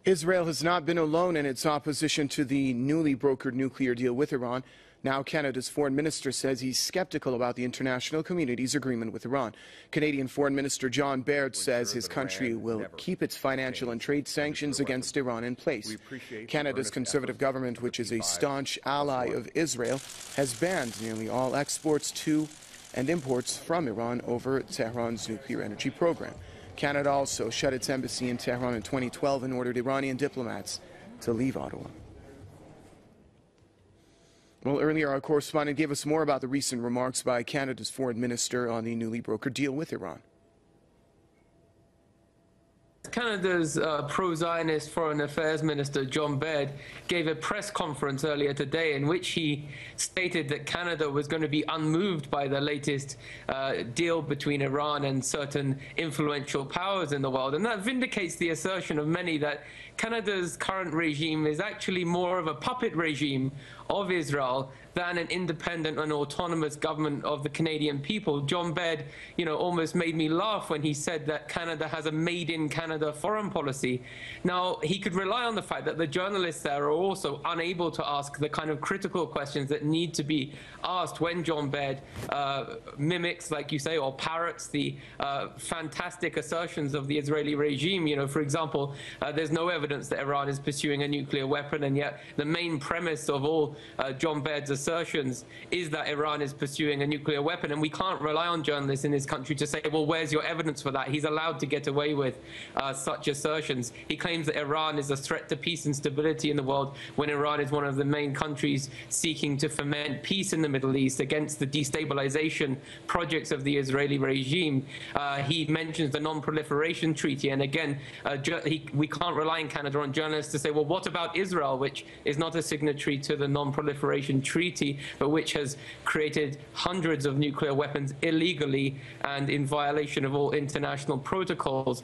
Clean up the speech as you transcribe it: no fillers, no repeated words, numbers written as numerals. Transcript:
Israel has not been alone in its opposition to the newly brokered nuclear deal with Iran. Now Canada's foreign minister says he's skeptical about the international community's agreement with Iran. Canadian Foreign Minister John Baird says his country will keep its financial and trade sanctions against Iran in place. Canada's Conservative government, which is a staunch ally of Israel, has banned nearly all exports to and imports from Iran over Tehran's nuclear energy program. Canada also shut its embassy in Tehran in 2012 and ordered Iranian diplomats to leave Ottawa. Well, earlier our correspondent gave us more about the recent remarks by Canada's foreign minister on the newly brokered deal with Iran. Canada's pro-Zionist Foreign Affairs Minister John Baird gave a press conference earlier today in which he stated that Canada was going to be unmoved by the latest deal between Iran and certain influential powers in the world. And that vindicates the assertion of many that Canada's current regime is actually more of a puppet regime of Israel than an independent and autonomous government of the Canadian people. John Baird, almost made me laugh when he said that Canada has a made-in-Canada foreign policy. Now, he could rely on the fact that the journalists there are also unable to ask the kind of critical questions that need to be asked when John Baird mimics, like you say, or parrots the fantastic assertions of the Israeli regime. For example, there's no evidence that Iran is pursuing a nuclear weapon, and yet the main premise of all John Baird's assertions is that Iran is pursuing a nuclear weapon, and we can't rely on journalists in this country to say, well, where's your evidence for that? He's allowed to get away with such assertions. He claims that Iran is a threat to peace and stability in the world when Iran is one of the main countries seeking to foment peace in the Middle East against the destabilization projects of the Israeli regime. He mentions the non-proliferation treaty, and again, we can't rely in Canada on journalists to say, well, what about Israel, which is not a signatory to the non-proliferation treaty, but which has created hundreds of nuclear weapons illegally and in violation of all international protocols.